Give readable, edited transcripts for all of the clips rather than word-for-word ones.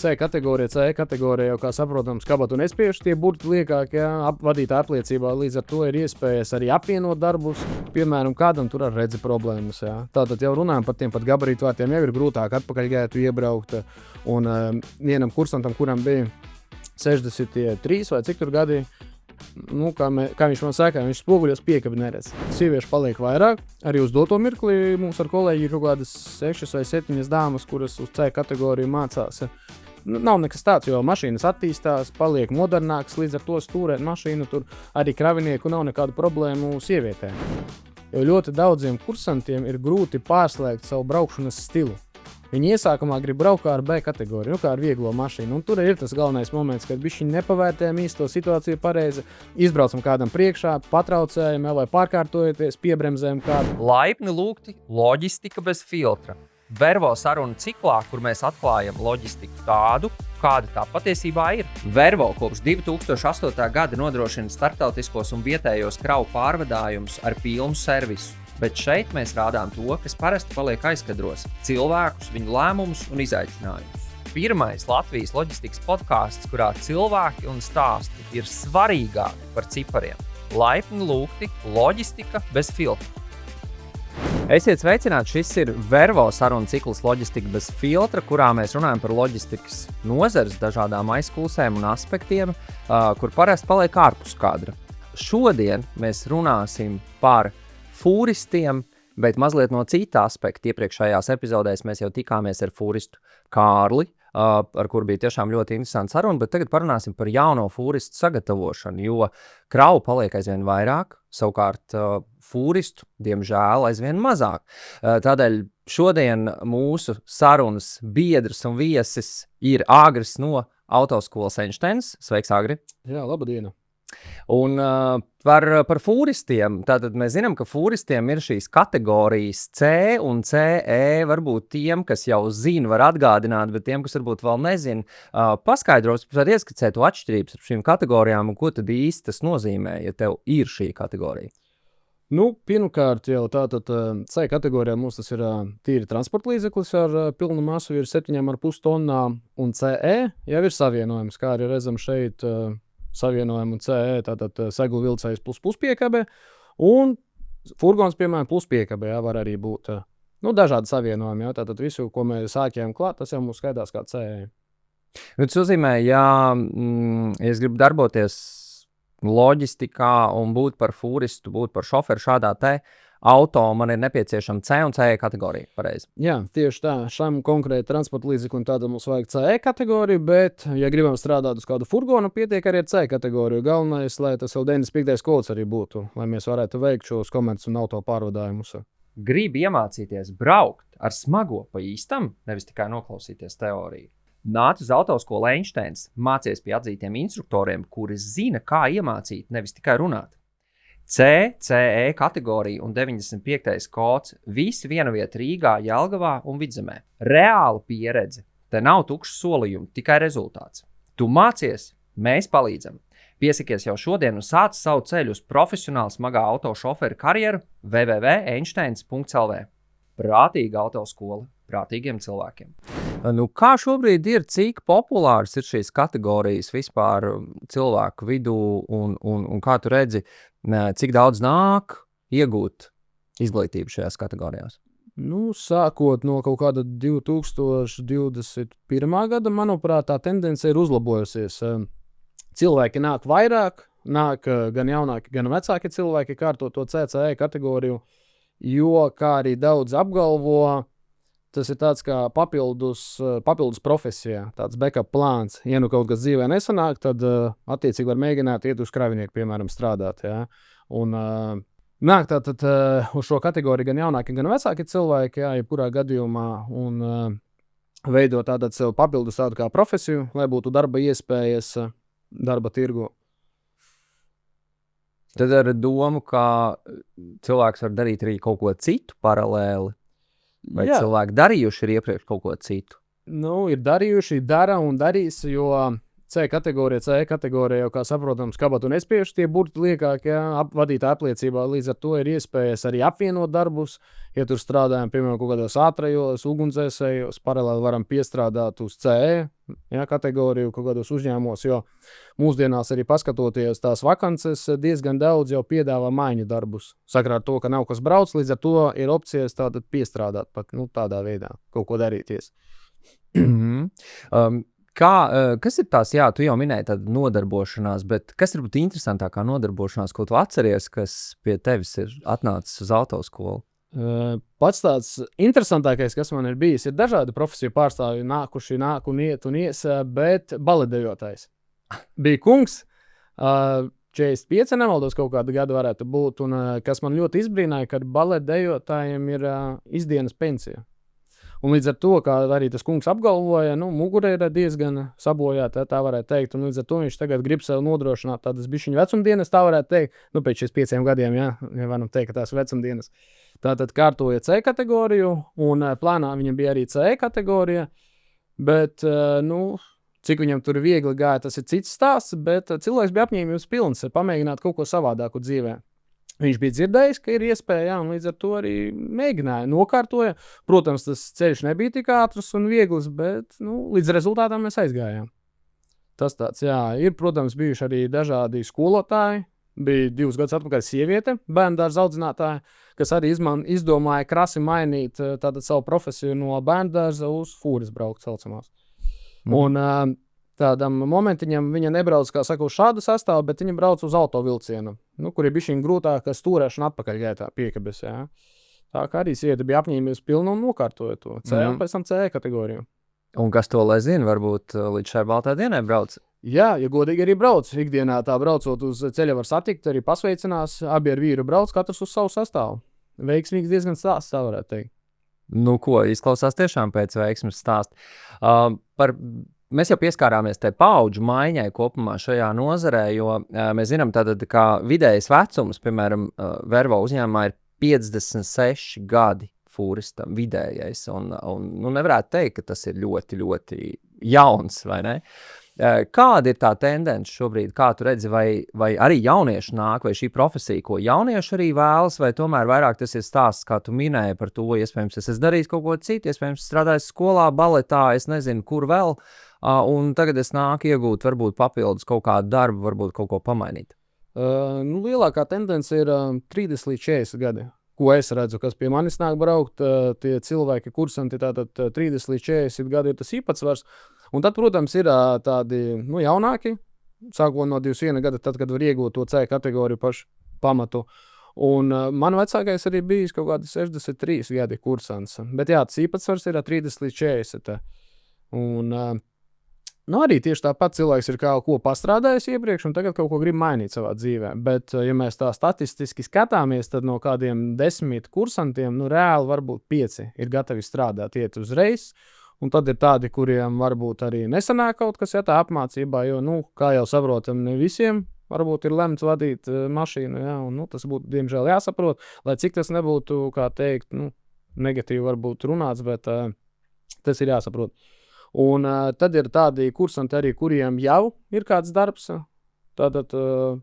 C kategorija, CE kategorija jau, kā saprotams, kabatu nespiešu tie burti liekāk, vadītā apliecībā, līdz ar to ir iespējas arī apvienot darbus, piemēram, kādam tur ar redzi problēmas, jā. Tātad jau runājam par tiem pat gabarītu vārtiem, jau ir grūtāk atpakaļ gaitu iebraukt, un vienam kursantam, kuram bija 63 vai cik tur gadi, kā viņš man saka, viņš spoguļos piekabi neredz. Sieviešu paliek vairāk, arī uz doto mirkli mums ar kolēģi ir kaut kādas 6 vai 7 dāmas, kuras uz C kategoriju mācās. Nav nekas tāds, jo mašīnas attīstās, paliek modernāks, līdz ar to stūrēt mašīnu, tur arī kravinieku nav nekādu problēmu sievietēm. Jo ļoti daudziem kursantiem ir grūti pārslēgt savu braukšanas stilu. Viņi iesākumā grib braukt ar B kategoriju, kā ar vieglo mašīnu. Un tur ir tas galvenais moments, kad bišķi nepavērtējam īsto situāciju pareizi, izbraucam kādam priekšā, patraucējam vai pārkārtojoties, piebremzējam kādu. Laipni lūgti loģistika bez filtra. Vervo sarunu ciklā, kur mēs atklājam loģistiku tādu, kāda tā patiesībā ir. Vervo kopš 2008. gada nodrošina starptautiskos un vietējos kravu pārvadājumus ar pilnu servisu. Bet šeit mēs rādām to, kas parasti paliek aizkadros – cilvēkus, viņu lēmumus un izaicinājumus. Pirmais Latvijas loģistikas podcasts, kurā cilvēki un stāsti ir svarīgāki par cipariem. Laipni lūgti loģistika bez filtra. Esiet sveicināti, šis ir Vervo sarunu cikls Loģistika bez filtra, kurā mēs runājam par loģistikas nozares dažādām aizkulisēm un aspektiem, kur parasti paliek ārpus kadra. Šodien mēs runāsim par fūristiem, bet mazliet no cita aspekta. Iepriekšējās epizodēs mēs jau tikāmies ar fūristu Kārli, ar kuru bija tiešām ļoti interesants saruna, bet tagad parunāsim par jauno fūristu sagatavošanu, jo kravu paliek aizvien vairāk, savukārt fūristu, diemžēl, aizvien mazāk. Tādēļ šodien mūsu sarunas biedrs un viesis ir Agris no autoskolas Einsteins. Sveiks, Agri! Jā, labadiena! Un par fūristiem, tātad mēs zinām, ka fūristiem ir šīs kategorijas C un CE, varbūt tiem, kas jau zina, var atgādināt, bet tiem, kas varbūt vēl nezina, paskaidros, var ieskicēt to atšķirības ar šīm kategorijām un ko tad īsti tas nozīmē, ja tev ir šī kategorija. Pirmkārt jau tātad C kategorijā mums tas ir tīri transporta līdzeklis ar pilnu masu ir 7,5 tonnām, un CE jau ir savienojums, kā arī redzam šeit savienojumu CE, tātad seglu vilcējs plus piekabe, un furgons, piemēram, plus piekabe, var arī būt dažādi savienojumi, tātad visu, ko mēs sākjām klāt, tas jau mums skaidās kā CE. Tas nozīmē, ja es gribu darboties loģistikā un būt par fūristu, būt par šoferu šādā te auto, man ir nepieciešama C un CE kategorija, pareizi. Jā, tieši tā, šam konkrēti transporta līdzeklim tāda mums vajag CE kategoriju, bet, ja gribam strādāt uz kādu furgonu, pietiek arī ar C kategoriju. Galvenais, lai tas jau 95. kods arī būtu, lai mēs varētu veikt šos komerc un auto pārvadājumus. Gribi iemācīties braukt ar smago pa īstam, nevis tikai noklausīties teoriju. Nāc uz autoskolu Einsteins, mācies pie atzītiem instruktoriem, kuri zina, kā iemācīt, nevis tikai runāt. C, CE kategorija un 95. kods visi viena vieta Rīgā, Jelgavā un Vidzemē. Reāla pieredze. Te nav tukšs solījumi, tikai rezultāts. Tu mācies, mēs palīdzam. Piesakies jau šodien un sāc savu ceļu uz profesionālu smagā autošoferu karjeru www.einsteins.lv. Prātīga autoskola prātīgiem cilvēkiem. Kā šobrīd ir, cik populārs ir šīs kategorijas vispār cilvēku vidū un kā tu redzi, cik daudz nāk iegūt izglītību šajās kategorijās? Sākot no kaut kāda 2021. gada, manuprāt, tā tendence ir uzlabojusies. Cilvēki nāk vairāk, nāk gan jaunāki, gan vecāki cilvēki kārto to CCE kategoriju, jo, kā arī daudz apgalvo, tas ir tāds kā papildus profesijā, tāds backup plāns. Ja kaut kas dzīvē nesanāk, tad attiecīgi var mēģināt iet uz kravinieku, piemēram, strādāt. Ja? Un nāk tātad uz šo kategoriju gan jaunāki, gan vecāki cilvēki, jebkurā gadījumā, un veidot tātad sev papildus tādu kā profesiju, lai būtu darba iespējas darba tirgu. Tad ar domu, ka cilvēks var darīt arī kaut ko citu paralēli. Vai Jā. Cilvēki darījuši ir iepriekš kaut ko citu? Ir darījuši, dara un darīs, jo C kategorija, C kategorija jau, kā saprotams, kabatu un nespiešu tie burti liekāk, jā, vadītāja apliecībā. Līdz ar to ir iespējas arī apvienot darbus. Ja tur strādājam, piemēram, kaut kādos ātrajos, ugunsdzēsējos, paralēli varam piestrādāt uz CE, jā, kategoriju kaut kādos uzņēmumos, jo mūsdienās arī paskatoties tās vakances, diezgan daudz jau piedāvā maiņu darbus. Sakrā ar to, ka nav kas brauc, līdz ar to ir opcijas tātad piestrādāt pat, tādā veidā, kaut ko darīties. Kas ir tās, jā, tu jau minēji tādu nodarbošanās, bet kas ir interesantākā nodarbošanās, ko tu atceries, kas pie tevis ir atnācis uz autoskolu? Pats tāds interesantākais, kas man ir bijis, ir dažādi profesiju pārstāvji nākuši, nāk un ies, bet baletdejotājs. Bija kungs, 45, nemaldos, kaut kādu gadu varētu būt, un kas man ļoti izbrīnāja, ka baletdejotājiem ir izdienas pensija. Un līdz ar to, kā arī tas kungs apgalvoja, mugura ir diezgan sabojāta, tā varētu teikt, un līdz ar to viņš tagad grib sev nodrošināt tādas bišķiņu vecumdienas, tā varētu teikt, pēc 5 gadiem, ja varam teikt, ka tās vecumdienas. Tātad kārtoja C kategoriju, un plānā viņam bija arī C kategorija, bet, cik viņam tur viegli gāja, tas ir cits stāsts, bet cilvēks bija apņēmības pilns pamēģināt kaut ko savādāku dzīvē. Viņš bija dzirdējis, ka ir iespēja, un līdz ar to arī mēģināja, nokārtoja. Protams, tas ceļš nebija tik ātrs un viegls, bet līdz rezultātām mēs aizgājām. Tas tāds, jā, ir, protams, bijuši arī dažādi skolotāji. Bija 2 gadus atpakaļ sieviete, bērndārza audzinātāja, kas arī izdomāja krasi mainīt tātad savu profesiju no bērndārza uz fūres braukt saucamās. Un tādam momentiņam viņa nebrauc, kā saka, uz šādu sastāvu, bet viņa brauc uz autovilcienu, kur ir bišķiņ grūtāka stūrēšana atpakaļ gaitā piekabes, jā. Tā kā arī sieviete bija apņēmības pilna un nokārtoja to C un pēc tam C kategoriju. Un kas to lai zina, varbūt līdz šai baltā dienai brauc? Jā, ja godīgi arī brauc. Ikdienā tā braucot uz ceļa var satikt, arī pasveicinās, abi ar vīru brauc, katrs uz savu sastāvu. Veiksmīgs diezgan stāsts, tā varētu teikt. Ko, izklausās tiešām pēc veiksmes stāst. Mēs jau pieskārāmies tai paudžu maiņai kopumā šajā nozarē, jo mēs zinām tātad, kā vidējais vecums, piemēram, Vervo uzņēmumā ir 56 gadi fūristam vidējais, un nevarētu teikt, ka tas ir ļoti, ļoti jauns, vai ne? Kāda ir tā tendence šobrīd, kā tu redzi, vai arī jaunieši nāk, vai šī profesija, ko jaunieši arī vēlas, vai tomēr vairāk tas ir stāsts, kā tu minēji par to, iespējams, es esmu darījis kaut ko citu, iespējams, strādājis skolā, baletā, es nezinu, kur vēl, un tagad es nāku iegūt varbūt papildus kaut kādu darbu, varbūt kaut ko pamainīt. Lielākā tendence ir 30 līdz 40 gadi, ko es redzu, kas pie manis nāk braukt, tie cilvēki, kursanti, tātad 30 līdz 40 gadi ir tas īpatsvars. Un tad, protams, ir tādi jaunāki, sākot no 21 gada, tad, kad var iegūt to C kategoriju pašu pamatu. Un man vecākais arī bijis kaut kādi 63 gadi kursants. Bet jā, tas īpatsvars ir 30 līdz 40. Un arī tieši tāpat cilvēks ir kaut ko pastrādājis iepriekš un tagad kaut ko grib mainīt savā dzīvē. Bet, ja mēs tā statistiski skatāmies, tad no kādiem 10 kursantiem, reāli varbūt 5 ir gatavi strādāt, iet uzreiz. Un tad ir tādi, kuriem varbūt arī nesanāk kaut kas, ja tā apmācībā, jo, kā jau saprotam, ne visiem varbūt ir lemts vadīt mašīnu, ja, un tas būtu, diemžēl, jāsaprot, lai cik tas nebūtu, kā teikt, negatīvi varbūt runāts, bet tas ir jāsaprot. Un tad ir tādi kursanti arī, kuriem jau ir kāds darbs, tātad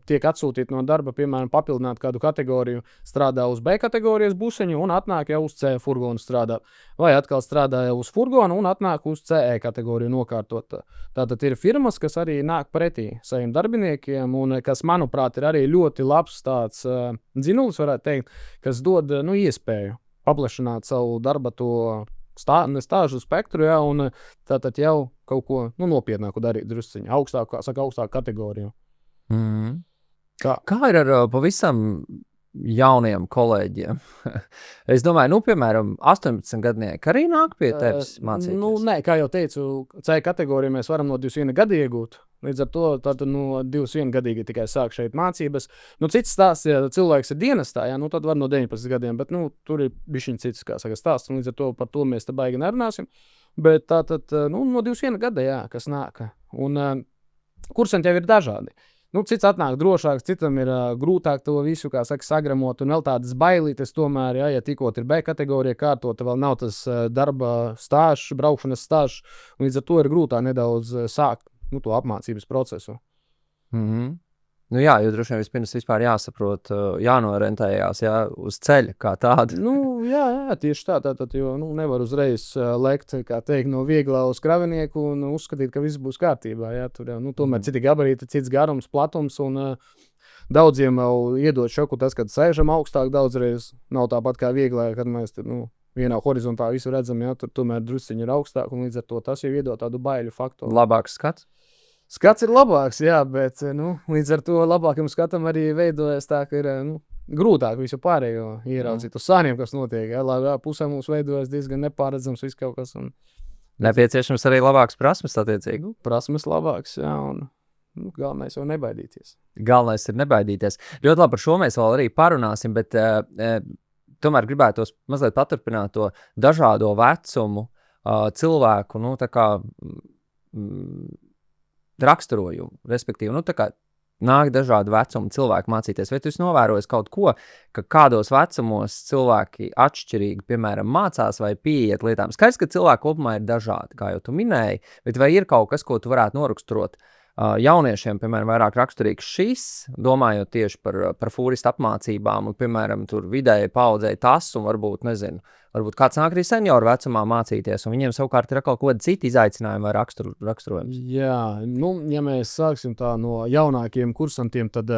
tiek atsūtīti no darba, piemēram, papildināt kādu kategoriju, strādā uz B kategorijas buseņu un atnāk jau uz C furgonu strādāt. Vai atkal strādā jau uz furgonu un atnāk uz CE kategoriju nokārtot. Tātad ir firmas, kas arī nāk pretī saviem darbiniekiem un kas, manuprāt, ir arī ļoti labs tāds dzinulis, varētu teikt, kas dod iespēju paplašināt savu darba to stāžu spektru, ja, un tātad jau kaut ko nopietnāku darīt drusciņu, augstāku kategoriju. Kā ir ar pavisam jauniem kolēģiem? Es domāju, piemēram, 18 gadnieki arī nāk pie tevis mācīties? Nē, kā jau teicu, C kategoriju mēs varam no 21 gada iegūt. Līdz ar to tātad no 21 gadīgi tikai sāk šeit mācības. Cits stāsts, ja cilvēks ir dienestā, ja, tad var no 19 gadiem, bet tur ir bišķiņ cits, kā saka, stāsts, un līdz ar to par to mēs te baigi nerunāsim. Bet tātad no 21 gada, jā, kas nāk. Un kursanti jau ir dažādi. Cits atnāk drošāks, citam ir grūtāk to visu, kā saka, sagramot, un vēl tādas bailītes tomēr, ja tikot ir B kategorija kārtota, vēl nav tas darba stāžs, braukšanas stāžs, un līdz ar to ir grūtāk nedaudz sākt to apmācības procesu. Nu jā, jo droši vien vispirms vispār jāsaprot, jānorentējās uz ceļa kā tāda. Jā, tieši tā, jo nevar uzreiz lekt, kā teikt, no vieglā uz kravinieku un uzskatīt, ka viss būs kārtībā. Jā, tur jau, tomēr citi gabarīti, cits garums, platums un daudziem jau iedod šoku tas, kad sēžam augstāk daudzreiz. Nav tāpat kā vieglā, kad mēs vienā horizontā visu redzam, jā, tur tomēr drusciņi ir augstāk un līdz ar to tas jau iedod tādu baiļu faktoru. Labāks skats? Skats ir labāks, jā, bet līdz ar to labākam skatam arī veidojas tā, ka ir grūtāk visu pārējo ieraudzīt uz sāniem, kas notiek. Jā, pusē mums veidojas diezgan nepārredzams viss kaut kas. Nepieciešams arī labāks prasmes attiecīgi. Prasmes labāks, jā, un galvenais jau nebaidīties. Galvenais ir nebaidīties. Ļoti labi, par šo mēs vēl arī parunāsim, bet tomēr gribētos mazliet paturpināt to dažādo vecumu cilvēku, tā kā raksturojumu, respektīvi, tā kā nāk dažādu vecumu cilvēku mācīties. Vai tu esi novērojis kaut ko, ka kādos vecumos cilvēki atšķirīgi, piemēram, mācās vai pieiet lietām? Skaidrs, ka cilvēki kopumā ir dažādi, kā jau tu minēji, bet vai ir kaut kas, ko tu varētu noraksturot jauniešiem, piemēram, vairāk raksturīgs šis, domājot tieši par fūristu apmācībām, un, piemēram, tur vidēji paudzēji tas, un varbūt kāds nāk arī senioru vecumā mācīties, un viņiem savukārt ir kaut kādi citi izaicinājumi vai raksturojums. Jā, ja mēs sāksim tā no jaunākiem kursantiem, tad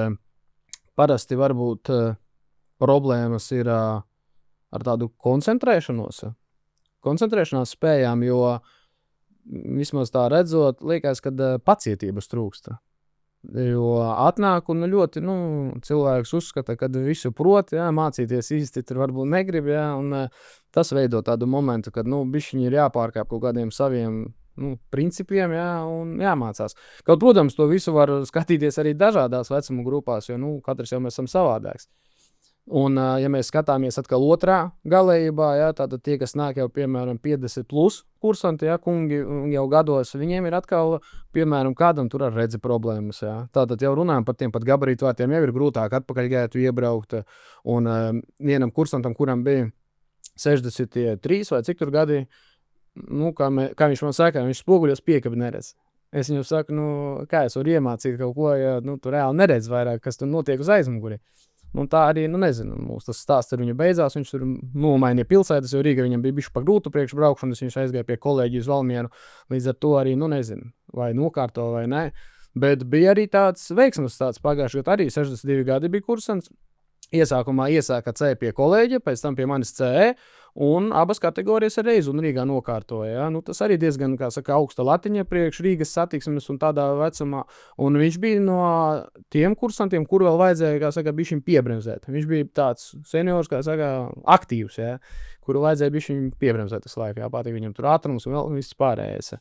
parasti varbūt problēmas ir ar tādu koncentrēšanās spējām, jo vismaz tā redzot, liekas, ka pacietības trūksta. Jo atnāk un ļoti, cilvēks uzskata, ka visu prot, jā, mācīties īsti tur varbūt negrib, jā, un tas veido tādu momentu, kad, bišķiņi ir jāpārkāp kaut kādiem saviem, principiem, jā, un jāmācās. Kaut, protams, to visu var skatīties arī dažādās vecuma grupās, jo, katrs jau mēs esam savādāks. Un, ja mēs skatāmies atkal otrā galējībā, jā, tātad tie, kas nāk jau, piemēram, 50 plus kursanti, jā, kungi jau gados, viņiem ir atkal, piemēram, kādam tur ar redzi problēmas, jā. Tātad jau runājam par tiem pat gabarītu vārtiem, jau ir grūtāk atpakaļgaitu iebraukt, un vienam kursantam, kuram bija 63 vai cik tur gadi, kā viņš man saka, viņš spoguļos piekabi neredz. Es viņam saku, kā es varu iemācīt kaut ko, ja tu reāli neredz vairāk, kas tur notiek uz aizmuguri. Tā arī, nezinu, mums tas stāsts ar viņu beidzās, viņš tur nomainīja pilsētas, jo Rīga viņam bija bišķi pa grūtu priekš braukšanas, viņš aizgāja pie kolēģi uz Valmieru, līdz ar to arī, nezinu, vai nokārto vai ne, bet bija arī tāds veiksmas tāds pagājuši, kad arī 62 gadi bija kursants, iesākumā iesāka C pie kolēģa, pēc tam pie manis CE, un abas kategorijas ar reizi un Rīgā nokārtoja. Ja? Tas arī diezgan, kā saka, augsta latiņa priekš Rīgas satiksmes un tādā vecumā. Un viņš bija no tiem kursantiem, kur vēl vajadzēja, kā saka, bišķiņ piebremzēt. Viņš bija tāds seniors, kā saka, aktīvs, ja? Kuru vajadzēja bišķiņ piebremzēt tas laikā. Jāpātīk viņam tur ātrums un vēl viss pārējais.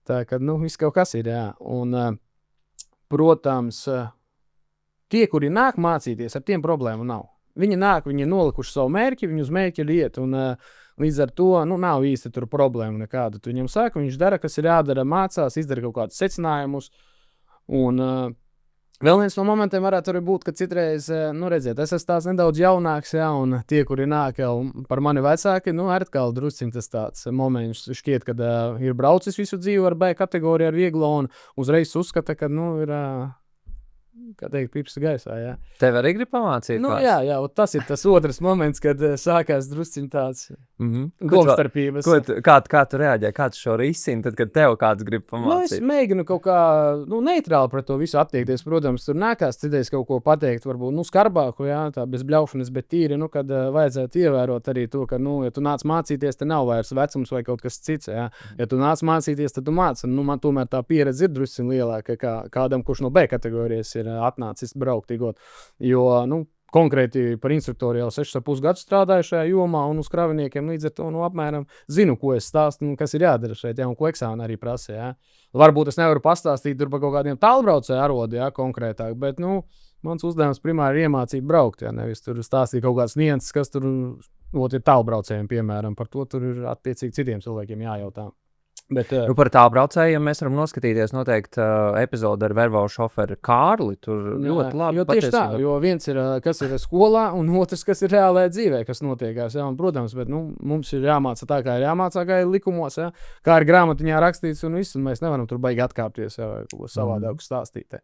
Tā kad, viss kaut kas ir, jā. Un, protams, tie, kuri nāk mācīties, ar tiem problēmu nav. Viņi nāk, viņi ir nolikuši savu mērķi, viņi uz mērķi iet, un līdz ar to, nav īsti tur problēma nekāda. Tu viņam saka, viņš dara, kas ir jādara, mācās, izdara kaut kādus secinājumus, un vēl viens no momentiem varētu arī būt, ka citreiz, redziet, es esmu tās nedaudz jaunāks, jā, un tie, kuri nāk jau par mani vecāki, atkal drusciņ tas tāds moments šķiet, kad ir braucis visu dzīvi ar B kategoriju, ar vieglo, un uzreiz uzskata, ka, ir... kā teikt, pirksti gaisā, jā. Tev arī grib pamācīt? Jā, tas ir tas otrs moments, kad sākās drusciņ tāds domstarpības. Kā tu reaģē? Kā tu šo risini, tad, kad tev kāds grib pamācīt? Es mēģinu kaut kā, neitrāli pret to visu attiekties. Protams, tur nākās citreiz kaut ko pateikt, varbūt, skarbāku, jā, tā bez bļaušanas, bet tīri, kad vajadzētu ievērot arī to, ka, ja tu nāc mācīties, te nav vairs vecums vai kaut kas cits, jā. Ja tu nāc mācīties, tad tu māci. Man tomēr tā pieredze ir drusciņ lielāka, kā kādam, kurš no B kategorijas ir atnācis braukt igot, jo, konkrēti par instruktoru jau 6,5 gadus strādāju šajā jomā un uz kraviniekiem līdz ar to, apmēram zinu, ko es stāstu, kas ir jādara šeit, jā, un ko eksāmeni arī prasa, jā. Varbūt es nevaru pastāstīt tur par kaut kādiem tālbraucēju arodi, jā, konkrētāk, bet, mans uzdevums primāri ir iemācīt braukt, jā, nevis tur stāstīt kaut kādas nianses, kas tur, ir tālbraucējiem, piemēram, par to tur ir attiecīgi citiem cilvēkiem jājautā. Bet, Par tālbraucējiem mēs varam noskatīties noteikti epizodi ar Vervo šoferu Kārli. Tur ļoti labi. Jo tieši tā, jo viens ir, kas ir skolā, un otrs, kas ir reālajā dzīvē, kas notiekās. Ja? Un, protams, bet mums ir jāmāca tā, kā ir jāmācā, kā ir likumos, ja? Kā ir grāmatiņā rakstīts, un viss, un mēs nevaram tur baigi atkāpties, ja? Vai ko savādāk stāstīt.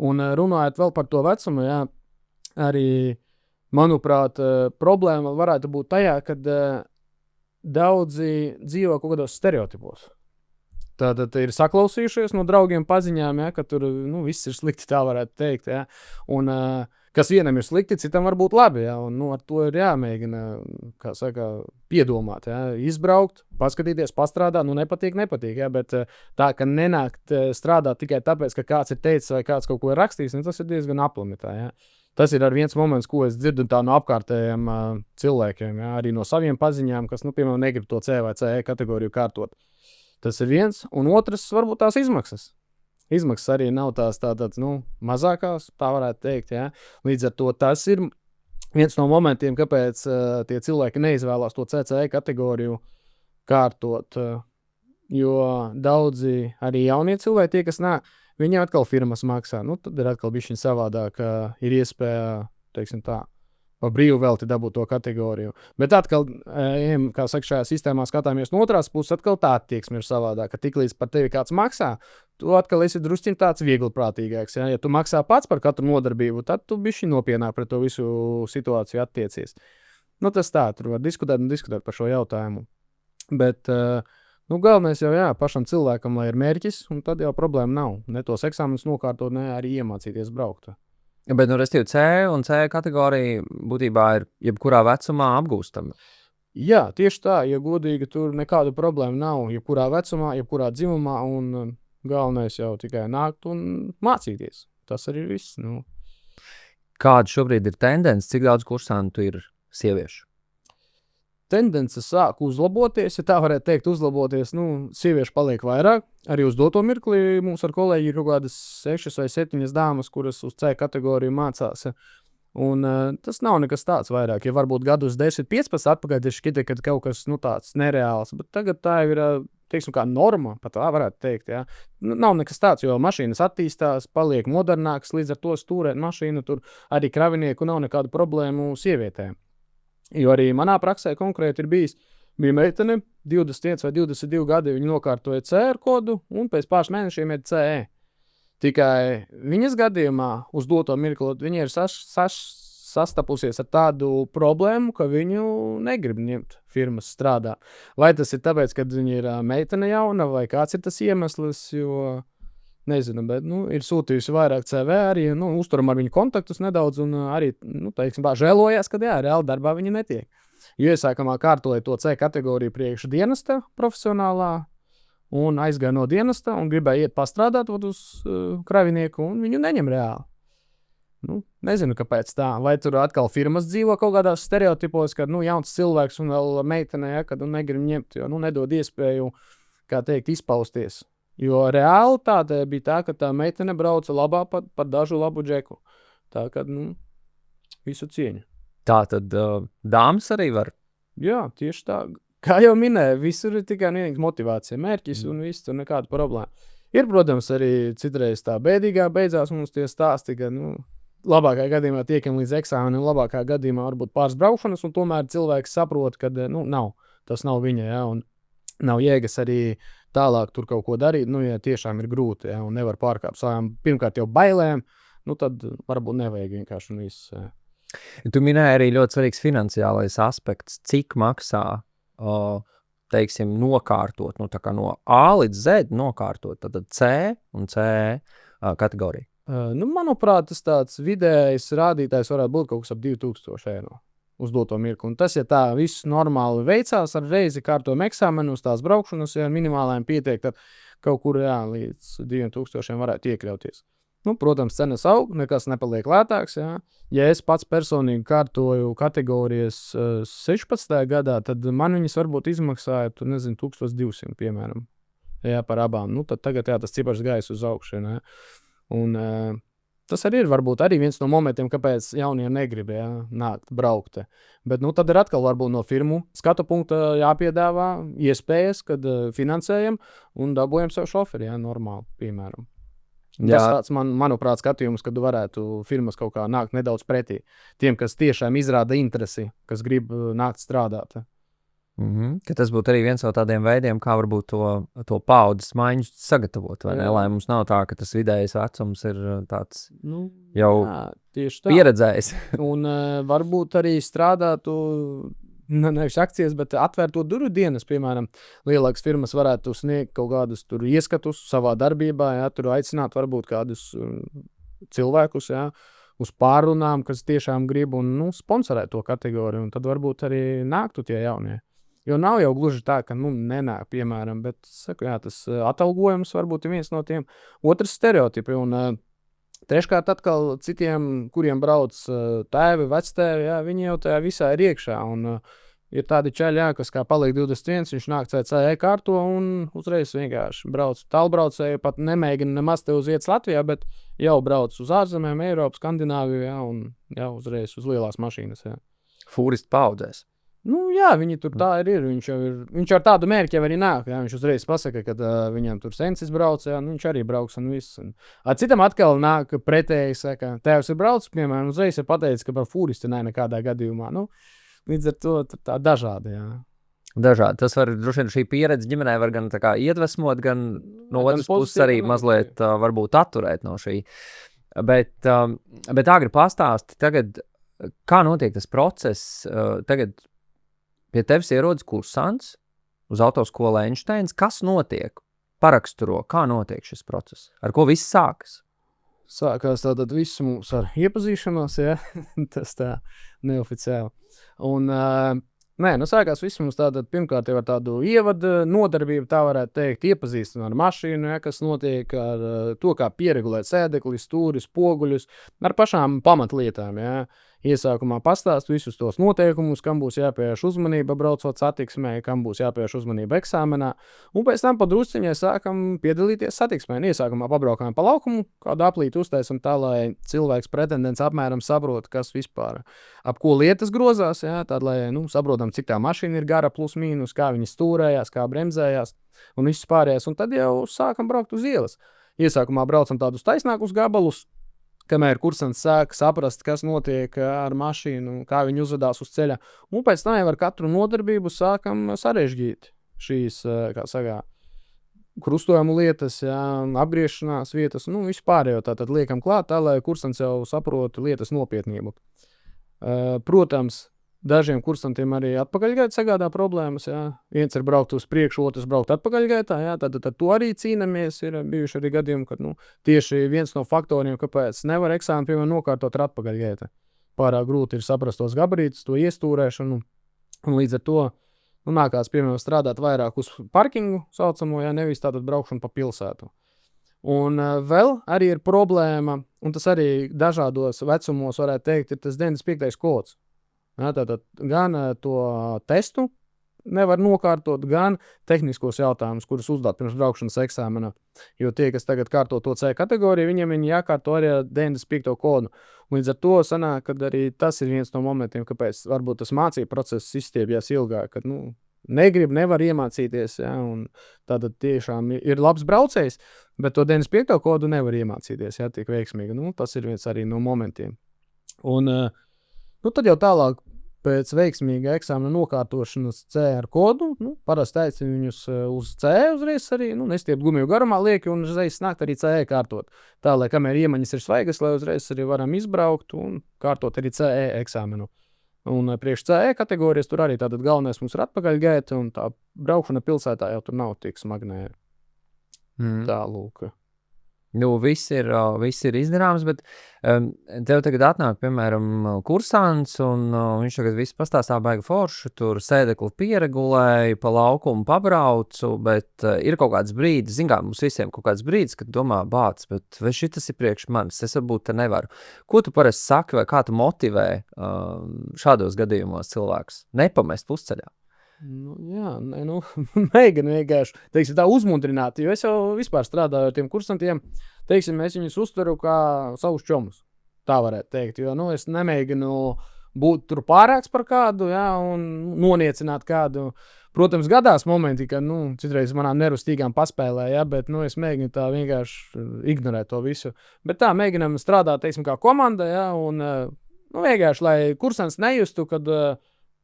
Un runājot vēl par to vecumu, ja? Arī, manuprāt, problēma varētu būt tajā, kad daudzi dzīvo kaut kādos stereotipos. Tātad ir saklausījušies no draugiem paziņām, ja, ka tur viss ir slikti, tā varētu teikt. Ja. Un, kas vienam ir slikti, citam var būt labi. Ja, un, ar to ir jāmēģina piedomāt, ja, izbraukt, paskatīties, pastrādāt. Nepatīk, ja, bet tā, ka nenākt strādāt tikai tāpēc, ka kāds ir teicis vai kāds kaut ko ir rakstījis, tas ir diezgan aplamitā. Ja. Tas ir viens moments, ko es dzirdu no apkārtējiem cilvēkiem, ja, arī no saviem paziņām, kas, piemēram, negrib to C vai CE kategoriju kārtot. Tas ir viens, un otrs varbūt tās izmaksas. Izmaksas arī nav tās tādas, mazākās, tā varētu teikt, ja. Līdz ar to tas ir viens no momentiem, kāpēc tie cilvēki neizvēlās to CCE kategoriju kārtot, jo daudzi arī jaunie cilvēki, tie, kas nāk, viņiem atkal firmas maksā. Tad ir atkal bišķiņ savādāk, ir iespēja, teiksim tā, pa brīvu velti dabūt to kategoriju. Bet atkal, kā saka, šajā sistēmā skatāmies no otrās puses, atkal tā attieksme ir savādāk, ka tiklīdz par tevi kāds maksā, tu atkal esi drusciņ tāds vieglprātīgāks. Ja? Ja tu maksā pats par katru nodarbību, tad tu bišķiņ nopienāk pret to visu situāciju attiecies. Tas tā, tur var diskutēt par šo jautājumu. Bet galvenais jau pašam cilvēkam, lai ir mērķis, un tad jau problēma nav. Ne tos eksāmenus nokārtot, ne arī iemācīties braukt. Bet, restīvi, C un C kategorija būtībā ir jebkurā vecumā apgūstama. Jā, tieši tā, ja godīgi, tur nekādu problēmu nav. Jebkurā vecumā, jebkurā dzimumā, un galvenais jau tikai nākt un mācīties. Tas arī ir viss. Kāda šobrīd ir tendence, cik daudz kursantu ir sieviešu? Tendence sāk uzlaboties, ja tā varētu teikt, sieviešu paliek vairāk. Arī uz doto mirkli mums ar kolēģi ir kaut kādas 6 vai 7 dāmas, kuras uz C kategoriju mācās. Un tas nav nekas tāds vairāk. Ja varbūt gadus 10, 15 atpakaļ ir šķita, ka kaut kas tāds nereāls, bet tagad tā ir, teiksim, kā norma, pat tā varētu teikt. Ja. Nav nekas tāds, jo mašīnas attīstās, paliek modernākas, līdz ar to stūrēt mašīnu, tur arī kravinieku nav nekādu problēmu sievietēm. Jo arī manā praksē konkrēti bija meitene, 21 vai 22 gadi, viņa nokārtoja CR kodu un pēc pāris mēnešiem ir CE. Tikai viņas gadījumā uz doto mirkli viņa ir sastapusies ar tādu problēmu, ka viņu negrib ņemt firmas strādā. Vai tas ir tāpēc, ka viņa ir meitene jauna, vai kāds ir tas iemesls, jo nezinu, bet ir sūtījusi vairāk CV arī, uzturam ar viņu kontaktus nedaudz un arī, teiksim, žēlojās, ka reāli darbā viņa netiek. Jo iesākumā kārtoja to C kategoriju priekš dienesta profesionālā un aizgāja no dienesta un gribēja iet pastrādāt uz kravinieku un viņu neņem reāli. Nezinu, kāpēc tā. Vai tur atkal firmas dzīvo kaut kādās stereotipos, kad, jauns cilvēks un vēl meitene, ja, kad negrib ņemt, jo, nedod iespēju, kā teikt, izpausties. Jo realitāte bija tā, ka tā meitene brauca labā par dažu labu džeku. Tā, kad, visu cieņu. Tā tad dāmas arī var? Jā, tieši tā. Kā jau minēju, visur ir tikai vienīgs motivācija, mērķis un viss, tur nekāda problēma. Ir, protams, arī citreiz tā bēdīgā beidzās mums tie stāsti, ka, labākajā gadījumā tiekam līdz eksāmenam, labākajā gadījumā varbūt pāris braukšanas, un tomēr cilvēks saprot, ka, nav. Tas nav viņa, ja, un nav jēgas arī tālāk tur kaut ko darīt, ja tiešām ir grūti, ja, un nevar pārkāpt savām pirmkārt jau bailēm, tad varbūt nevajag vienkārši un viss. Tu minēji arī ļoti svarīgs finansiālais aspekts, cik maksā, teiksim, nokārtot, tā kā no A līdz Z nokārtot, tad C un CE kategorija. Manuprāt, tas tāds vidējs rādītājs varētu būt kaut kas ap 2000 eiro. Uz doto mirkli. Un tas, ja tā viss normāli veicās, ar reizi kārtojam eksāmenu uz tās braukšanas, ja minimālajiem pietiek, tad kaut kur līdz 2000 varētu iekļauties. Protams, cenas aug, nekas nepaliek lētāks. Ja, ja es pats personīgi kārtoju kategorijas 16. gadā, tad man viņas varbūt izmaksāja, 1200, piemēram, ja, par abām. Tad tagad tas cipars gājas uz augšu. Ja. Un Tas arī ir varbūt arī viens no momentiem, kāpēc jaunie negrib nākt braukt. Bet tad ir atkal varbūt no firmu skatu punkta jāpiedāvā iespējas, kad finansējam un dabūjam sev šoferi, normāli, piemēram. Tas tāds, manuprāt, skatījums, kad varētu firmas kaut kā nākt nedaudz pretī tiem, kas tiešām izrāda interesi, kas grib nākt strādāt. Ka tas būtu arī viens no tādiem veidiem, kā varbūt to paudzes maiņu sagatavot, vai ne? Lai mums nav tā, ka tas vidējais vecums ir tāds jau pieredzējis. Un varbūt arī strādātu, nevis akcijas, bet atvērto durvju dienas, piemēram, lielākas firmas varētu sniegt kaut kādus tur ieskatus savā darbībā, tur aicināt varbūt kādus cilvēkus, uz pārrunām, kas tiešām grib un sponsorēt to kategoriju, un tad varbūt arī nāktu tie jaunie. Jo nav jau gluži tā, ka nenāk, piemēram, bet saku, tas atalgojums varbūt ir viens no tiem. Otrs stereotipi, un treškārt atkal citiem, kuriem brauc tēvi, vectēvi, viņi jau tajā visā ir iekšā, un ir tādi čaļi, kas kā paliek 21, viņš nāk CCE kārto un uzreiz vienkārši brauc tālbraucēju, pat nemēģina nemaz te uz vietas Latvijā, bet jau brauc uz ārzemēm, Eiropu, Skandināviju, un jau uzreiz uz lielās mašīnas. Fūristi paudzēs. Viņi tur tā ir. Viņš ar tādu mērķi jau arī nāk. Viņš uzreiz pasaka, ka viņam tur sensis brauc, viņš arī brauks un viss. Citam atkal nāk pretēji, saka, tēvs ir braucis, piemēram, uzreiz ir pateicis, ka par fūristi nekādā gadījumā. Līdz ar to tā dažādi, Dažādi. Tas var, droši vien, šī pieredze ģimenē var gan tā kā iedvesmot, gan no otras puses arī mazliet varbūt atturēt no šī. Bet agri pastāsti tagad, kā notiek tas process tagad. Pie tevis ierodas kursants uz autoskolu Einsteins. Kas notiek? Paraksturo, kā notiek šis process? Ar ko viss sākas? Sākās tātad viss mums ar iepazīšanos, tas tā neoficiāli. Un, sākās viss mums tātad pirmkārt jau ar tādu ievadu nodarbību, tā varētu teikt, iepazīstina ar mašīnu, kas notiek ar to, kā pieregulēt sēdekli, stūris, poguļus, ar pašām pamatlietām, Iesākumā pastāst visus tos noteikumus, kam būs jāpievērš uzmanība braucot satiksmē, kam būs jāpievērš uzmanība eksāmenā, un pēc tam pa drusciņai sākam piedalīties satiksmē. Iesākumā pabraukājam pa laukumu, kādu aplīti uztaisam tā, lai cilvēks pretendents apmēram saprot, kas vispār ap ko lietas grozās, tad, lai saprotam, cik tā mašīna ir gara plus mīnus, kā viņi stūrējās, kā bremzējās un viss pārējās, un tad jau sākam braukt uz ielas. Iesākumā braucam tādus taisnākus gabalus, kamēr kursants sāk saprast, kas notiek ar mašīnu, kā viņi uzvedās uz ceļa. Un pēc tam jau ar katru nodarbību sākam sarežģīt šīs, krustojumu lietas, apgriešanās vietas, vispārējo tātad liekam klāt, tā, lai kursants jau saprot lietas nopietnību. Protams, dažiem kursantiem arī atpakaļgaita sagādā problēmas, Viens ir braukt uz priekšu, otrs braukt atpakaļgaitā, tad to arī cīnamies. Ir bijuši arī gadījumi, kad tieši viens no faktoriem, kāpēc nevar eksāmenu, piemēram, nokārtot ar atpakaļgaita. Pārāk grūti ir saprast tos gabarītus, to iestūrēšanu, un līdz ar to nākās, piemēram, strādāt vairāk uz parkingu saucamo, nevis tātad braukšanu pa pilsētu. Un vēl arī ir problēma, un tas arī dažādos vecumos varētu teikt, ir tas 95. kods. Tātad gan to testu nevar nokārtot, gan tehniskos jautājumus, kurus uzdot pirms braukšanas eksāmenā. Jo tie, kas tagad kārto to C kategoriju, viņiem viņi jākārto arī ar 95. kodu. Līdz ar to sanāk, kad arī tas ir viens no momentiem, kāpēc varbūt tas mācību process izstiepjas ilgāk, kad nevar iemācīties, un tātad tiešām ir labs braucējs, bet to 95. kodu nevar iemācīties, tik veiksmīgi. Tas ir viens arī no momentiem. Un tad jau tālāk pēc veiksmīga eksāmena nokārtošanas C ar kodu, parasti aicinu viņus uz C uzreiz arī, nestiep gumiju garumā lieki un uzreiz nākt arī CE kārtot. Tā, lai kamēr iemaņas ir svaigas, lai uzreiz arī varam izbraukt un kārtot arī CE eksāmenu. Un priekš CE kategorijas tur arī tātad galvenais mums ir atpakaļgaita, un tā braukšana pilsētā jau tur nav tik smagnēja. Tā lūk. Viss ir izdarāms, bet tev tagad atnāk, piemēram, kursants, un viņš tagad viss pastāstā baigi forši, tur sēdekli pieregulēju, pa laukumu pabraucu, bet ir kaut kāds brīdis, mums visiem kaut kāds brīdis, kad domā bāc, bet vai šitas ir priekš manis, es varbūt te nevaru. Ko tu parasti saki vai kā tu motivē šādos gadījumos cilvēkus nepamest pusceļā? Jā, mēģinu vienkārši, teiksim, tā uzmundrināt, jo es jau vispār strādāju ar tiem kursantiem, teiksim, es viņus uztveru kā savus čomus, tā varētu teikt, jo, es nemēģinu būt tur pārāks par kādu, jā, un noniecināt kādu. Protams, gadās momenti, ka, citreiz manām nervustīgām paspēlē, jā, bet, es mēģinu tā vienkārši ignorēt to visu. Bet tā, mēģinam strādāt, teiksim, kā komanda, jā, un, vienkārši, lai kursants nejustu, kad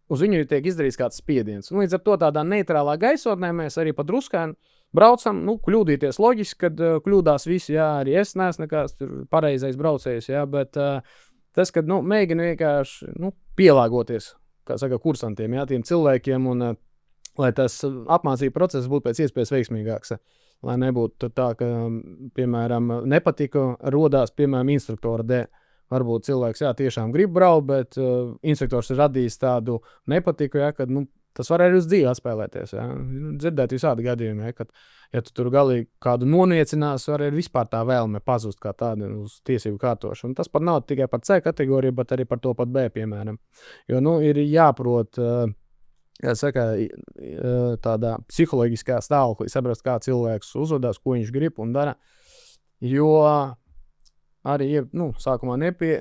uz viņu tiek izdarīts kāds spiediens. Un līdz ar to tādā neitrālā gaisotnē mēs arī pa druskaini braucam, kļūdīties loģiski, kad kļūdās visi, jā, arī es neesmu nekāds pareizais braucējs, jā, bet tas, kad, mēģinu vienkārši, pielāgoties, kā saka, kursantiem, jā, tiem cilvēkiem, un lai tas apmācību process būtu pēc iespējas veiksmīgāks. Lai nebūtu tā, ka, piemēram, nepatika rodās, piemēram, instruktora dēļ. Varbūt cilvēks, jā, tiešām grib braukt, bet instruktors ir radījis tādu nepatiku, jā, kad, tas var arī uz dzīvi atspēlēties, jā. Dzirdēt visādi gadījumi, jā, kad, ja tu tur galīgi kādu noniecinās, var arī vispār tā vēlme pazust kā tāda uz tiesību kārtošanu. Tas pat nav tikai par C kategoriju, bet arī par to pat B, piemēram. Jo, ir jāprot, kā saka, tādā psiholoģiskā stāvoklī saprast, kā cilvēks uzvedās, ko viņš grib un dara. Jo arī, sākumā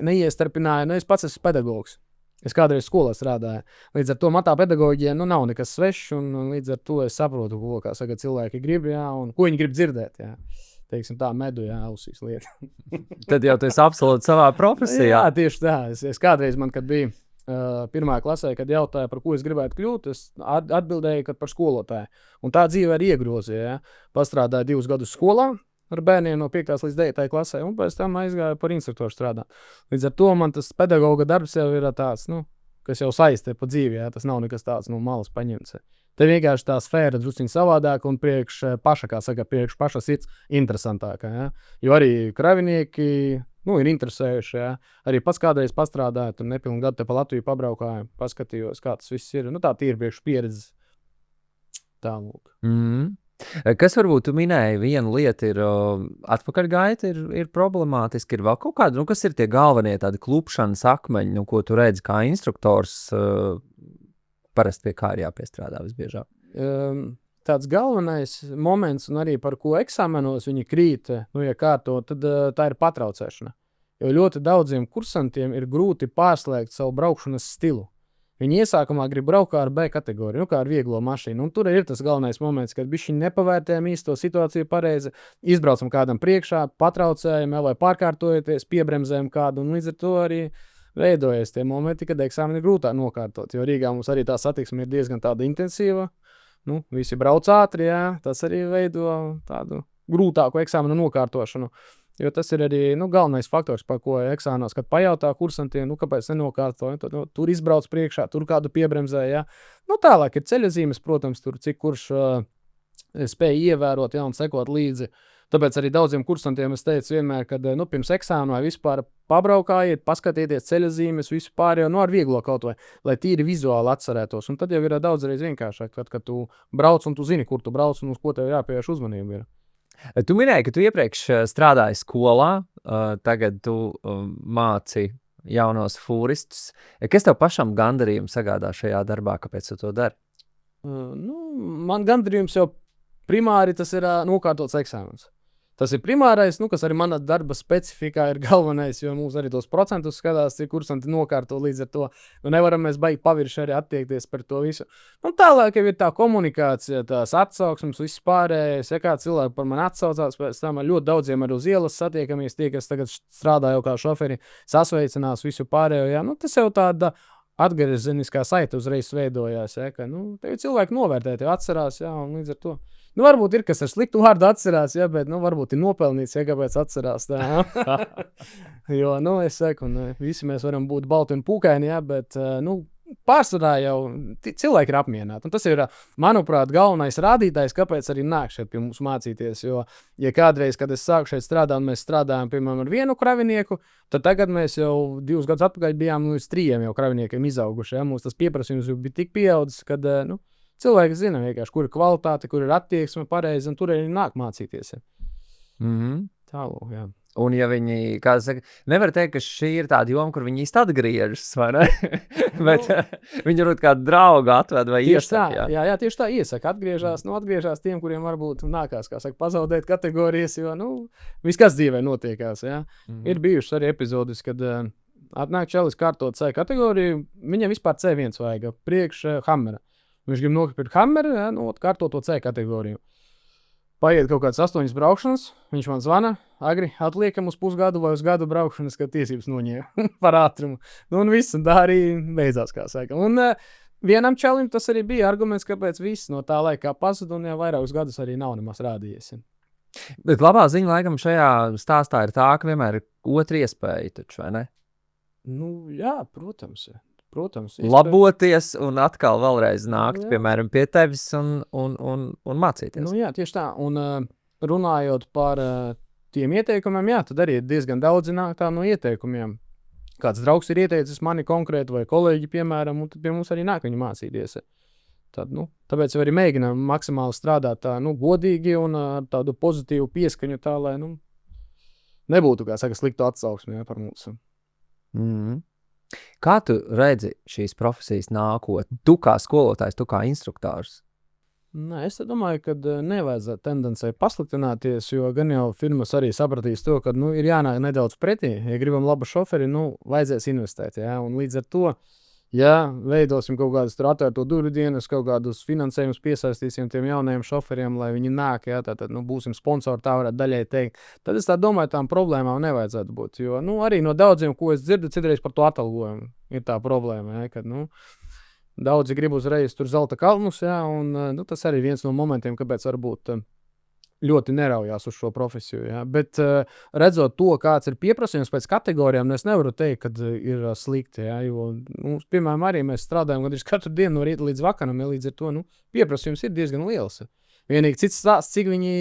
neiestarpināju, es pats esmu pedagogs. Es kādreiz skolā strādāju. Līdz ar to man tā pedagoģija, nav nekas svešs, un līdz ar to es saprotu, ko, kā saka, cilvēki grib, jā, un ko viņi grib dzirdēt, jā. Teiksim tā, medu, jā, ausīs lieta. Tad jau tu esi absolūti savā profesijā. Jā, tieši tā. Es kādreiz man, kad biju pirmā klasē, kad jautāja, par ko es gribētu kļūt, es atbildēju, ka par skolotāju. Un tā dzīve arī iegrozīja, jā. Pastrādāju 2 gadus skolā ar bērniem no 5. līdz 9. klasē, un pēc tam aizgāju par instruktoru strādāt. Līdz ar to man tas pedagoga darbs jau ir tāds, kas jau saistē pa dzīvi, jā, tas nav nekas tāds, malas paņemts. Te vienkārši tā sfēra drusciņ savādāk un priekš paša, kā saka, priekš paša sirds interesantākā, jā. Jo arī kravinieki, ir interesējuši, jā. Arī pats kādreiz pastrādāju, tur nepilnu gadu te pa Latviju pabraukāju, paskatījos, kā tas viss ir, tā tīri priekš pieredze. Tā lūk. Kas varbūt tu minēji, viena lieta ir atpakaļgaita, ir problemātiski, ir vēl kaut kāda, kas ir tie galvenie tādi klupšanas akmeņi, ko tu redzi kā instruktors, parasti pie kā ir jāpiestrādā visbiežāk? Tāds galvenais moments, un arī par ko eksāmenos viņi krīt, ja kārto, tad tā ir patraucēšana. Jo ļoti daudziem kursantiem ir grūti pārslēgt savu braukšanas stilu. Viņi iesākumā grib braukt kā ar B kategoriju, kā ar vieglo mašīnu. Un tur ir tas galvenais moments, kad bišķiņ nepavērtējam īsto situāciju pareizi, izbraucam kādam priekšā, patraucējam, vai pārkārtojoties, piebremzējam kādu, un līdz ar to arī veidojas tie momenti, kad eksāmeni ir grūtāk nokārtot. Jo Rīgā mums arī tā satiksme ir diezgan tāda intensīva. Visi brauc ātri, jā, tas arī veido tādu grūtāku eksāmenu nokārtošanu. Jo tas ir arī galvenais faktors, par ko eksāmenos, kad pajautā kursantiem, kāpēc nenokārtoja, tad tur izbrauc priekšā, tur kādu piebremzēja. Tālāk ir ceļazīmes, protams, tur cik kurš spēja ievērot, jā, un sekot līdzi. Tāpēc arī daudziem kursantiem es teicu vienmēr, kad pirms eksāmena vai vispār pabraukājiet, paskatieties ceļazīmes, visu pārējo, ar vieglo kaut vai, lai tīri vizuāli atcerētos. Un tad jau ir daudzreiz vienkāršāk, kad tu brauc un tu zini, kur tu brauc un uz ko tev jāpievērš uzmanība ir. Tu minēji, ka tu iepriekš strādāji skolā, tagad tu māci jaunos fūristus. Kas tev pašam gandarījumu sagādā šajā darbā, kāpēc tu to dari? Man gandarījums jau primāri tas ir nokārtots eksāmens. Tas ir primārais, kas arī mana darba specifikā ir galvenais, jo mums arī tos procentus skatās, cik kursanti nokārto līdz ar to. Nevaram mēs baigi pavirši arī attiekties par to visu. Tālāk jau ir tā komunikācija, tās atsauksmes, viss pārējais, ja kā cilvēki par mani atsaucās, pēc tam ar ļoti daudziem arī uz ielas satiekamies, tie, kas tagad strādā jau kā šoferi, sasveicinās visu pārējo, jā, tas jau tāda atgriezeniskā saite uzreiz veidojās, ja, ka, tevi cilvēki novērtē, tevi atcerās, jā, un līdz ar to. Varbūt ir, kas ar sliktu vārdu atcerās, ja, bet, varbūt ir nopelnīts, ja kāpēc atcerās tā. Jo, es saku, visi mēs varam būt balti un pūkaini, ja, bet, pārsvarā jau cilvēki ir apmierināti. Un tas ir, manuprāt, galvenais rādītājs, kāpēc arī nāk šeit pie mums mācīties. Jo, ja kādreiz, kad es sāku šeit strādāt, un mēs strādājām, piemēram, ar vienu kravinieku, tad tagad mēs jau 2 gadus atpakaļ bijām līdz 3 jau kraviniekiem izauguši. Ja. Mums tas pieprasījums bija tik pieaudzis, kad, cilvēki zina vienkārši, kur ir kvalitāte, kur ir attieksme pareizi, un tur arī nāk mācīties. Ja. Tālūk, jā. Un ja viņi, kā saka, nevar teikt, ka šī ir tāda joma, kur viņi īsti atgriežas, vai ne? Bet viņi varbūt kādu draugu atved vai Tieši tā, iesaka, jā, tieši tā iesaka. Atgriežās tiem, kuriem varbūt nākās, kā saka, pazaudēt kategorijas, jo, viss, kas dzīvē notiekās, jā. Ir bijušas arī epizodes, kad atnāk čalis kārtot C kategoriju, viņam vispār C1 vajag, priekš Hammera. Viņš grib nokļūt Hammeru, jā, kārtot to C kategoriju. Paiet kaut kāds 8 braukšanas, viņš man zvana, agri, atliekam uz pusgadu vai uz gadu braukšanas, kad tiesības noņēma par ātrumu. Un viss, un tā arī beidzās, kā saka. Un vienam čalim tas arī bija arguments, kāpēc viss no tā laikā pazuda, un jau vairākus gadus arī nav nemaz rādījies. Bet labā ziņa, laikam, šajā stāstā ir tā, ka vienmēr ir otra iespēja, taču, vai ne? Jā, protams. Laboties un atkal vēlreiz nākt, piemēram, pie tevis un mācīties. Jā, tieši tā. Un runājot par tiem ieteikumiem, jā, tad arī diezgan daudz nāk tā no ieteikumiem. Kāds draugs ir ieteicis mani konkrēti vai kolēģi, piemēram, un tad pie mums arī nāk viņu mācīties. Tad, tāpēc arī mēģinām maksimāli strādāt tā, godīgi un ar tādu pozitīvu pieskaņu tā, lai, nebūtu, kā saka, sliktu atsauksmi par mums. Kā tu redzi šīs profesijas nākotni? Tu kā skolotājs, tu kā instruktors? Es domāju, ka nevajadzētu tendencei pasliktināties, jo gan jau firmas arī sapratīs to, ka ir jānāk nedaudz pretī. Ja gribam labu šoferi, vajadzēs investēt. Ja? Un līdz ar to, ja veidosim kaut kādus atvērto durvju dienas, kaut kādus finansējumus piesaistīsim tiem jaunajiem šoferiem, lai viņi nāk, ja? Tad būsim sponsori, tā varētu daļai teikt. Tad es tā domāju, tām problēmām nevajadzētu būt. Jo arī no daudziem, ko es dzirdu, citreiz par to atalgojumu ir tā problēma. Ja? Kad, daudzi grib uzreiz tur zelta kalnus, ja? Un tas arī viens no momentiem, kāpēc varbūt ļoti neraujās uz šo profesiju. Ja? Bet redzot to, kāds ir pieprasījums pēc kategorijām, es nevaru teikt, ka ir slikti. Ja? Jo, piemēram, arī mēs strādājam gandrīz katru dienu no rīta līdz vakaram, ja līdz ar to pieprasījums ir diezgan liels. Vienīgi cits stāsts, cik viņi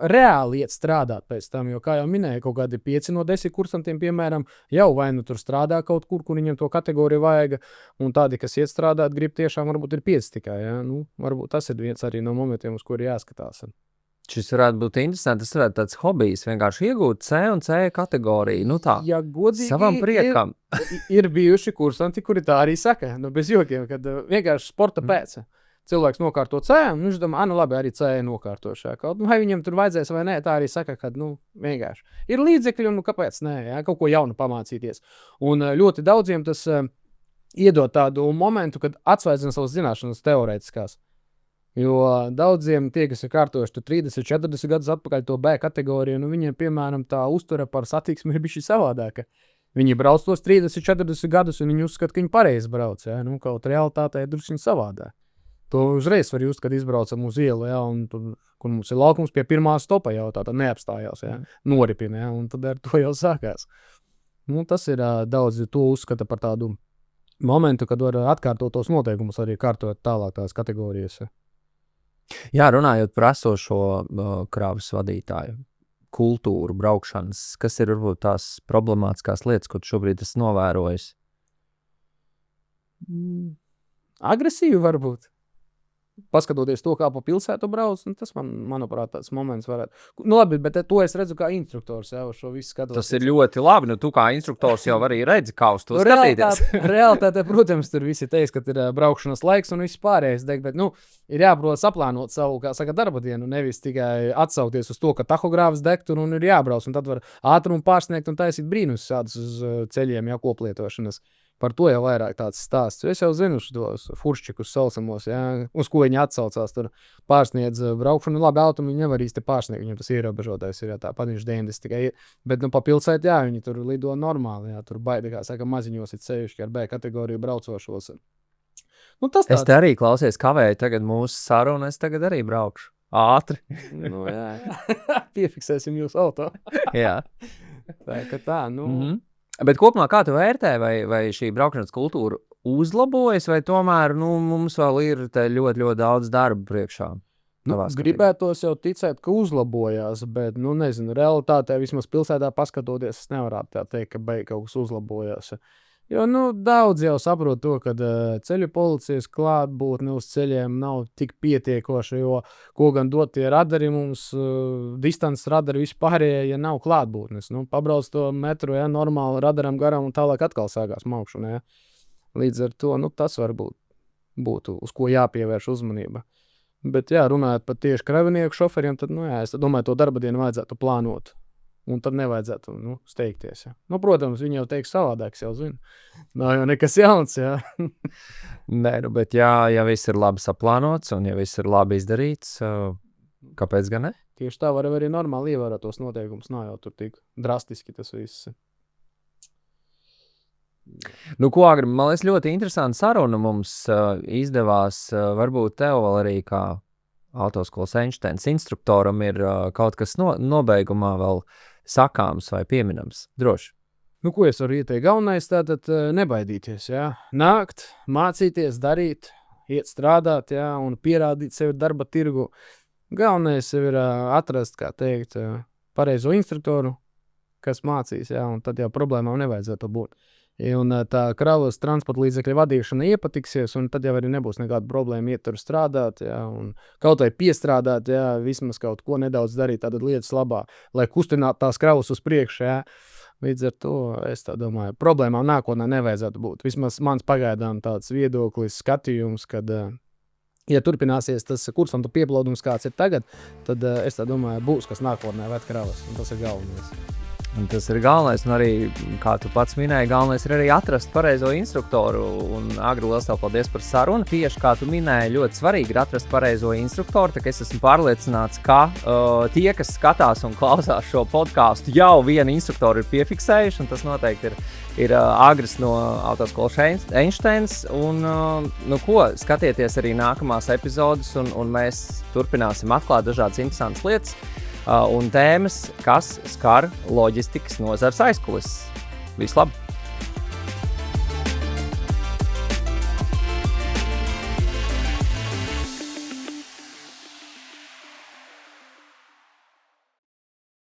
reāli iet strādāt pēc tam, jo, kā jau minēju, kaut kādi 5 no 10 kursantiem, piemēram, jau vai tur strādā kaut kur viņam to kategoriju vajag, un tādi, kas iet strādāt, grib tiešām varbūt ir 5 tikai. Ja? Varbūt tas ir viens arī no momentiem, uz kur jāskatās. Šis varētu būt interesanti, tas varētu tāds hobijs, vienkārši iegūt C un C kategoriju, tā, ja godīgi, savam priekam. Ir bijuši kursanti, kuri tā arī saka, bez jokiem, kad vienkārši sporta pēc. Cilvēks nokārto C, un viņš domā, labi, arī C nokārtošā. Vai viņam tur vajadzēs vai nē, tā arī saka, ka, vienkārši. Ir līdzekļi, un kāpēc nē, ja? Kaut ko jaunu pamācīties. Un ļoti daudziem tas iedod tādu momentu, kad atsvaidzina savas zināšanas teorētiskās. Jo daudziem tie, kas ir kārtojuši 30, 40 gadus atpakaļ to B kategoriju, viņiem, piemēram, tā uztvere par satiksmi ir bišķi savādāka. Viņi brauc tos 30, 40 gadus, un viņi uzskata, ka viņi pareizi brauc. Ja? Kaut realitātē ir drusku savādāk. To uzreiz var just, kad izbraucam uz ielu, ja? Un tur, kur mums ir laukums pie pirmā stopa jau tā neapstājās, ja? Noripina, ja? Un tad ar to jau sākās. Tas ir daudz, to uzskata par tādu momentu, kad var atkārtot tos noteikumus arī kārtot tālāk tās kategorijas. Jā, runājot par esošo krāvas vadītāju kultūru, braukšanas, kas ir varbūt tās problemātiskās lietas, ko tu šobrīd esi novērojis? Agresīvi varbūt. Paskatoties to, kā pa pilsētu brauc, tas manuprāt, tāds moments varētu. Labi, bet to es redzu kā instruktors, jau šo visu skatos. Tas ir ļoti labi, tu kā instruktors jau arī redzi, kā uz to skatīties. Realitātē, protams, tur visi teiks, ka ir braukšanas laiks un viss pārējais deg, bet, ir jāprot saplānot savu, kā saka, darba dienu, nevis tikai atsaukties uz to, ka tahogrāfs deg tur un ir jābrauc, un tad var ātrumu pārsniegt un taisīt brīnus sādus uz ceļiem, koplietošanas. Par to jau vairāk tāds stāsts. Es jau zinu tos furščikus saucamos, uz ko viņi atsaucās. Tur pārsniedz braukšanu. Labi, automu viņi nevar īsti pārsniegt. Viņam tas ierobežotais ir, tāpat viņš 90 tikai ir. Bet pa pilsētu, viņi tur lido normāli. Tur baidi, kā saka, maziņos ir sevišķi ar B kategoriju braucošos. Tas tāds. Es te arī klausies kavēju tagad mūsu sarunu, es tagad arī braukšu. Ātri. Piefiksēsim jūsu auto. Jā. Tā, Bet kopumā kā tu vērtē, vai šī braukšanas kultūra uzlabojas, vai tomēr mums vēl ir ļoti, ļoti daudz darba priekšā? Gribētos jau ticēt, ka uzlabojās, bet, nezinu, realitātē vismaz pilsētā paskatoties, es nevarētu tā teikt, ka kaut kas uzlabojās. Jo daudz jau saprot to, ka ceļu policijas klātbūtne uz ceļiem nav tik pietiekoša, jo ko gan dot tie radari mums, distances radari vispārējie, ja nav klātbūtnes. Pabrauc to metru, ja, normāli radaram garām un tālāk atkal sākās maukšana. Ja. Līdz ar to tas varbūt būtu, uz ko jāpievērš uzmanība. Bet, jā, runājot par tieši kravinieku šoferiem, tad, es domāju, to darba dienu vajadzētu plānot. Un tad nevajadzētu steigties. Ja. Protams, viņi jau teiks savādāk, jau zina. Nav jau nekas jauns. Ja. Nē, bet ja viss ir labi saplānots un ja viss ir labi izdarīts, kāpēc gan ne? Tieši tā var arī normāli ievērot tos noteikumus. Nav jau tur tik drastiski tas viss. Ko, Agri, man liekas, ļoti interesanta saruna mums izdevās. Varbūt tev vēl arī kā autoskolas Einsteins instruktoram ir kaut kas nobeigumā vēl sakāms vai pieminams. Droši. Ko es varu ieteikt? Galvenais tātad nebaidīties. Ja? Nākt, mācīties, darīt, iet strādāt, ja? Un pierādīt sevi darba tirgu. Galvenais ir atrast, kā teikt, pareizo instruktoru, kas mācīs, ja? Un tad jau problēmām nevajadzētu būt. Un tā kravas transporta līdzekļa vadīšana iepatiksies, un tad jau arī nebūs nekāda problēma iet tur strādāt, ja, un kaut vai piestrādāt, ja, vismaz kaut ko nedaudz darīt tātad lietas labā, lai kustinātu tās kravas uz priekšu, ja. Līdz ar to, es tā domāju, problēmām nākotnē nevajadzētu būt. Vismaz mans pagaidām tāds viedoklis, skatījums, kad, ja turpināsies tas kursam pieplūdums, kāds ir tagad, tad es tā domāju, būs kas nākotnē ved kravas, un tas ir galvenais. Un tas ir galvenais, un arī, kā tu pats minēji, galvenais ir arī atrast pareizo instruktoru. Un, Agri, liels tev paldies par sarunu. Tieši kā tu minēji, ļoti svarīgi ir atrast pareizo instruktoru. Tā kā es esmu pārliecināts, ka tie, kas skatās un klausās šo podcastu, jau vienu instruktoru ir piefiksējuši, un tas noteikti ir Agris no autoskolas Einsteins. Un, skatieties arī nākamās epizodes, un mēs turpināsim atklāt dažādas interesantas lietas. Un tēmas, kas skar loģistikas nozares aizkulises. Vislabāk!